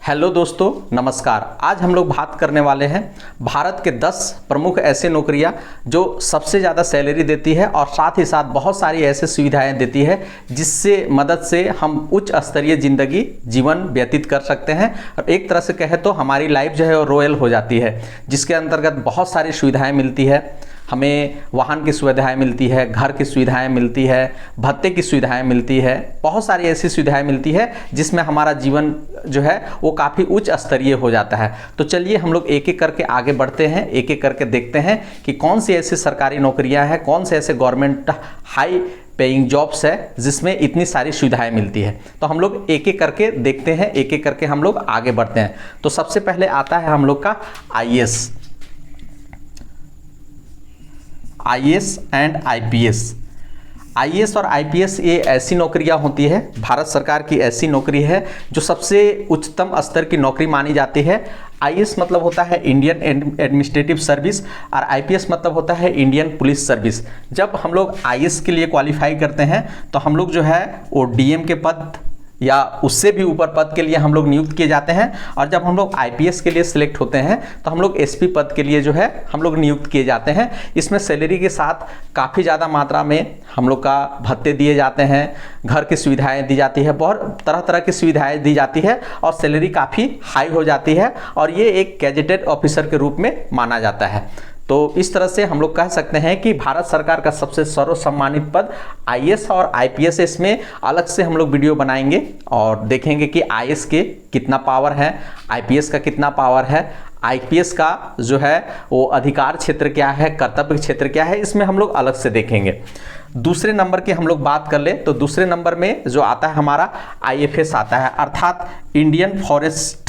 Hello दोस्तों, नमस्कार। आज हम लोग बात करने वाले हैं भारत के 10 प्रमुख ऐसे नौकरियां जो सबसे ज़्यादा सैलरी देती है और साथ ही साथ बहुत सारी ऐसे सुविधाएं देती है जिससे मदद से हम उच्च स्तरीय ज़िंदगी जीवन व्यतीत कर सकते हैं। और एक तरह से कहे तो हमारी लाइफ जो है वो रॉयल हो जाती है, जिसके अंतर्गत बहुत सारी सुविधाएँ मिलती है। हमें वाहन की सुविधाएं मिलती है, घर की सुविधाएं मिलती है, भत्ते की सुविधाएं मिलती है, बहुत सारी ऐसी सुविधाएं मिलती है जिसमें हमारा जीवन जो है वो काफ़ी उच्च स्तरीय हो जाता है। तो चलिए हम लोग एक एक करके आगे बढ़ते हैं, एक एक करके देखते हैं कि कौन सी ऐसी सरकारी नौकरियां हैं, कौन से ऐसे गवर्नमेंट हाई पेइंग जॉब्स है जिसमें इतनी सारी सुविधाएं मिलती है। तो हम लोग एक एक करके देखते हैं, एक एक करके हम लोग आगे बढ़ते हैं। तो सबसे पहले आता है हम लोग का आईएएस एंड आईपीएस। आईएएस और आईपीएस ये ऐसी नौकरियां होती है, भारत सरकार की ऐसी नौकरी है जो सबसे उच्चतम स्तर की नौकरी मानी जाती है। आईएएस मतलब होता है इंडियन एडमिनिस्ट्रेटिव सर्विस और आईपीएस मतलब होता है इंडियन पुलिस सर्विस। जब हम लोग आईएएस के लिए क्वालिफाई करते हैं तो हम लोग जो है वो डीएम के पद या उससे भी ऊपर पद के लिए हम लोग नियुक्त किए जाते हैं। और जब हम लोग आईपीएस के लिए सिलेक्ट होते हैं तो हम लोग एसपी पद के लिए जो है हम लोग नियुक्त किए जाते हैं। इसमें सैलरी के साथ काफ़ी ज़्यादा मात्रा में हम लोग का भत्ते दिए जाते हैं, घर की सुविधाएं दी जाती है, बहुत तरह तरह की सुविधाएं दी जाती है और सैलरी काफ़ी हाई हो जाती है और ये एक गैजेटेड ऑफिसर के रूप में माना जाता है। तो इस तरह से हम लोग कह सकते हैं कि भारत सरकार का सबसे सर्वसम्मानित पद आईएएस और आईपीएस। इसमें अलग से हम लोग वीडियो बनाएंगे और देखेंगे कि आईएएस के कितना पावर है, आईपीएस का कितना पावर है, आईपीएस का जो है वो अधिकार क्षेत्र क्या है, कर्तव्य क्षेत्र क्या है, इसमें हम लोग अलग से देखेंगे। दूसरे नंबर की हम लोग बात कर ले तो दूसरे नंबर में जो आता है हमारा आईएफएस आता है, अर्थात इंडियन फॉरेस्ट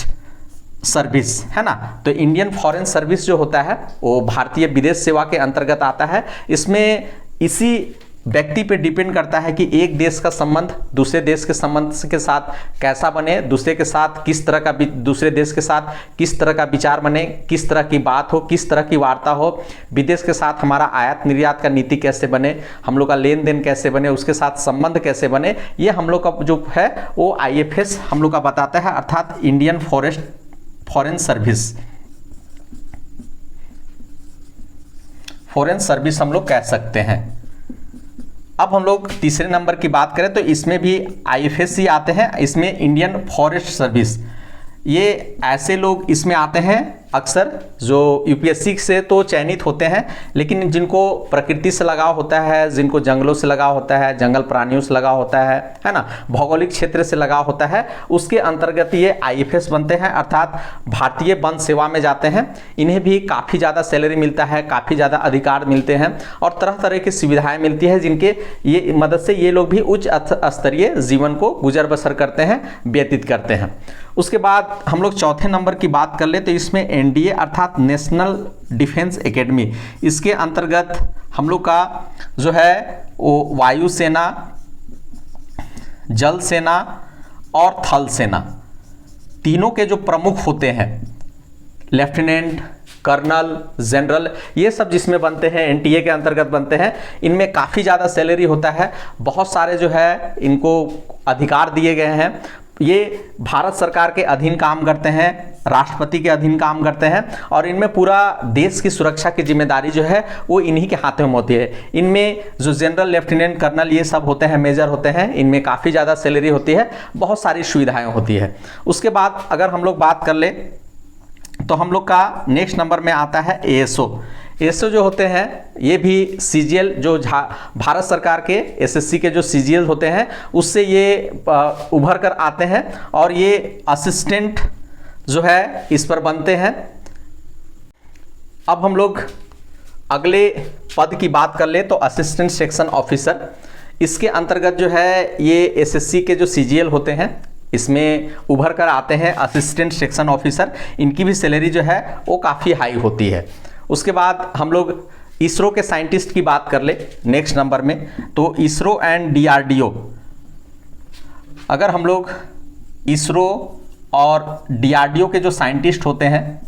सर्विस, है ना। तो इंडियन फॉरेन सर्विस जो होता है वो भारतीय विदेश सेवा के अंतर्गत आता है। इसमें इसी व्यक्ति पे डिपेंड करता है कि एक देश का संबंध दूसरे देश के संबंध के साथ कैसा बने, दूसरे के साथ किस तरह का, दूसरे देश के साथ किस तरह का विचार बने, किस तरह की बात हो, किस तरह की वार्ता हो, विदेश के साथ हमारा आयात निर्यात का नीति कैसे बने, हम लोग का लेन देन कैसे बने, उसके साथ संबंध कैसे बने, ये हम लोग का जो है वो आईएफएस हम लोग का बताता है, अर्थात इंडियन फॉरेन सर्विस हम लोग कह सकते हैं। अब हम लोग तीसरे नंबर की बात करें तो इसमें भी आईएफएस ही आते हैं। इसमें इंडियन फॉरेस्ट सर्विस, ये ऐसे लोग इसमें आते हैं अक्सर जो यूपीएससी से तो चयनित होते हैं, लेकिन जिनको प्रकृति से लगाव होता है, जिनको जंगलों से लगाव होता है, जंगल प्राणियों से लगाव होता है ना, भौगोलिक क्षेत्र से लगाव होता है, उसके अंतर्गत ये आईएफएस बनते हैं, अर्थात भारतीय वन सेवा में जाते हैं। इन्हें भी काफ़ी ज़्यादा सैलरी मिलता है, काफ़ी ज़्यादा अधिकार मिलते हैं और तरह तरह की सुविधाएँ मिलती है जिनके ये मदद से ये लोग भी उच्च स्तरीय जीवन को गुजर बसर करते हैं, व्यतीत करते हैं। उसके बाद हम लोग चौथे नंबर की बात कर ले तो इसमें एनडीए अर्थात नेशनल डिफेंस एकेडमी, इसके अंतर्गत हम लोग का जो है वो वायुसेना, जल सेना और थल सेना तीनों के जो प्रमुख होते हैं, लेफ्टिनेंट, कर्नल, जनरल, ये सब जिसमें बनते हैं एनटीए के अंतर्गत बनते हैं, इनमें काफ़ी ज़्यादा सैलरी होता है, बहुत सारे जो है इनको अधिकार दिए गए हैं। ये भारत सरकार के अधीन काम करते हैं, राष्ट्रपति के अधीन काम करते हैं और इनमें पूरा देश की सुरक्षा की जिम्मेदारी जो है वो इन्हीं के हाथों में होती है। इनमें जो जनरल, लेफ्टिनेंट, कर्नल ये सब होते हैं, मेजर होते हैं, इनमें काफ़ी ज़्यादा सैलरी होती है, बहुत सारी सुविधाएं होती है। उसके बाद अगर हम लोग बात कर ले तो हम लोग का नेक्स्ट नंबर में आता है एएसओ जो होते हैं, ये भी सीजीएल जो भारत सरकार के एसएससी के जो सीजीएल होते हैं उससे ये उभर कर आते हैं और ये असिस्टेंट जो है इस पर बनते हैं। अब हम लोग अगले पद की बात कर ले तो असिस्टेंट सेक्शन ऑफिसर, इसके अंतर्गत जो है ये एसएससी के जो सीजीएल होते हैं इसमें उभर कर आते हैं असिस्टेंट सेक्शन ऑफिसर। इनकी भी सैलरी जो है वो काफ़ी हाई होती है। उसके बाद हम लोग इसरो के साइंटिस्ट की बात कर ले नेक्स्ट नंबर में तो इसरो एंड डीआरडीओ, अगर हम लोग इसरो और डीआरडीओ के जो साइंटिस्ट होते हैं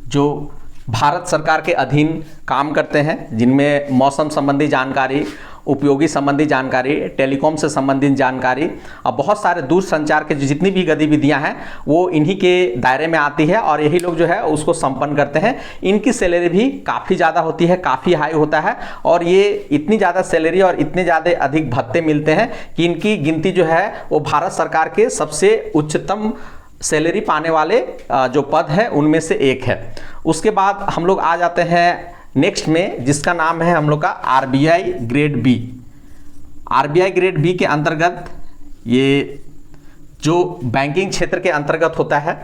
जो भारत सरकार के अधीन काम करते हैं, जिनमें मौसम संबंधी जानकारी उपयोगी संबंधी जानकारी, टेलीकॉम से संबंधित जानकारी और बहुत सारे दूर संचार के जितनी भी गतिविधियां हैं वो इन्हीं के दायरे में आती है और यही लोग जो है उसको संपन्न करते हैं। इनकी सैलरी भी काफ़ी ज़्यादा होती है, काफ़ी हाई होता है और ये इतनी ज़्यादा सैलरी और इतने ज़्यादा अधिक भत्ते मिलते हैं कि इनकी गिनती जो है वो भारत सरकार के सबसे उच्चतम सैलरी पाने वाले जो पद है उनमें से एक है। उसके बाद हम लोग आ जाते हैं नेक्स्ट में, जिसका नाम है हम लोग का RBI grade B. RBI grade B के अंतर्गत ये जो बैंकिंग क्षेत्र के अंतर्गत होता है,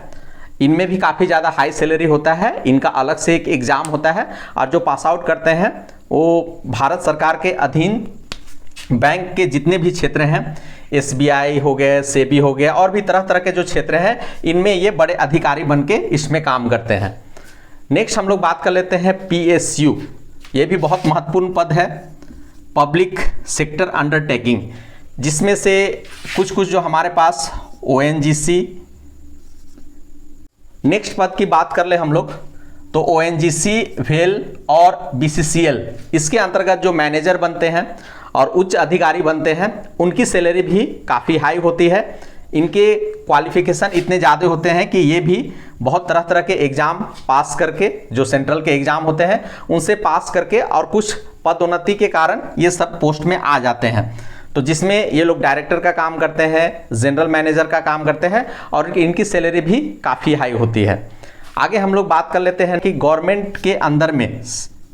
इनमें भी काफ़ी ज़्यादा हाई सैलरी होता है। इनका अलग से एक एग्ज़ाम होता है और जो पास आउट करते हैं वो भारत सरकार के अधीन बैंक के जितने भी क्षेत्र हैं, एसबीआई हो गए, सेबी हो गया और भी तरह तरह के जो क्षेत्र हैं, इनमें ये बड़े अधिकारी बन के इसमें काम करते हैं। नेक्स्ट हम लोग बात कर लेते हैं पीएसयू। ये भी बहुत महत्वपूर्ण पद है, पब्लिक सेक्टर अंडरटेकिंग, जिसमें से कुछ जो हमारे पास ओएनजीसी। नेक्स्ट पद की बात कर ले हम लोग तो ओएनजीसी, वेल और बीसीसीएल, इसके अंतर्गत जो मैनेजर बनते हैं और उच्च अधिकारी बनते हैं उनकी सैलरी भी काफ़ी हाई होती है। इनके क्वालिफिकेशन इतने ज़्यादा होते हैं कि ये भी बहुत तरह तरह के एग्ज़ाम पास करके, जो सेंट्रल के एग्ज़ाम होते हैं उनसे पास करके और कुछ पदोन्नति के कारण ये सब पोस्ट में आ जाते हैं। तो जिसमें ये लोग डायरेक्टर का काम करते हैं, जनरल मैनेजर का काम करते हैं और इनकी सैलरी भी काफ़ी हाई होती है। आगे हम लोग बात कर लेते हैं कि गवर्नमेंट के अंदर में,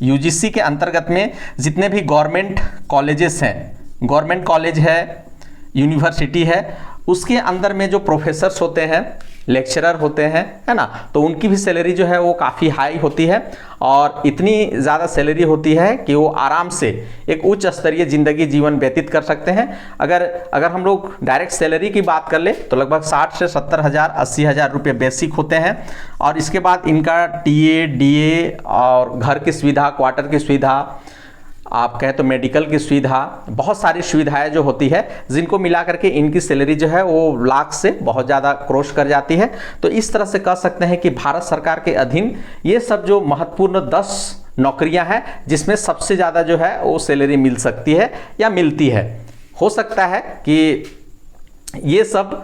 यूजीसी के अंतर्गत में जितने भी गवर्नमेंट कॉलेजेस हैं, गवर्नमेंट कॉलेज है, यूनिवर्सिटी है, उसके अंदर में जो प्रोफेसर्स होते हैं, लेक्चरर होते हैं, है ना, तो उनकी भी सैलरी जो है वो काफ़ी हाई होती है और इतनी ज़्यादा सैलरी होती है कि वो आराम से एक उच्च स्तरीय ज़िंदगी जीवन व्यतीत कर सकते हैं। अगर हम लोग डायरेक्ट सैलरी की बात कर ले तो लगभग 60 से 70 हज़ार 80 हज़ार रुपये बेसिक होते हैं और इसके बाद इनका टीए, डीए और घर की सुविधा, क्वार्टर की सुविधा, आप कहें तो मेडिकल की सुविधा, बहुत सारी सुविधाएं जो होती है, जिनको मिला करके इनकी सैलरी जो है वो लाख से बहुत ज़्यादा क्रॉस कर जाती है। तो इस तरह से कह सकते हैं कि भारत सरकार के अधीन ये सब जो महत्वपूर्ण 10 नौकरियां हैं जिसमें सबसे ज़्यादा जो है वो सैलरी मिल सकती है या मिलती है। हो सकता है कि ये सब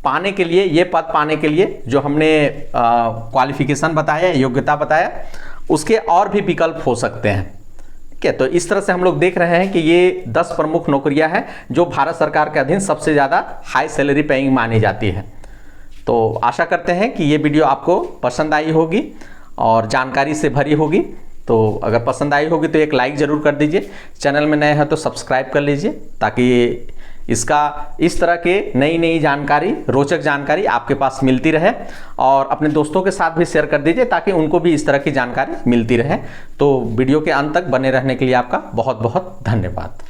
पाने के लिए, ये पद पाने के लिए जो हमने क्वालिफिकेशन बताया, योग्यता बताया, उसके और भी विकल्प हो सकते हैं। तो इस तरह से हम लोग देख रहे हैं कि ये 10 प्रमुख नौकरियां हैं जो भारत सरकार के अधीन सबसे ज़्यादा हाई सैलरी पेइंग मानी जाती है। तो आशा करते हैं कि ये वीडियो आपको पसंद आई होगी और जानकारी से भरी होगी। तो अगर पसंद आई होगी तो एक लाइक ज़रूर कर दीजिए, चैनल में नए हैं तो सब्सक्राइब कर लीजिए ताकि इस तरह के नई जानकारी, रोचक जानकारी आपके पास मिलती रहे और अपने दोस्तों के साथ भी शेयर कर दीजिए ताकि उनको भी इस तरह की जानकारी मिलती रहे। तो वीडियो के अंत तक बने रहने के लिए आपका बहुत बहुत धन्यवाद।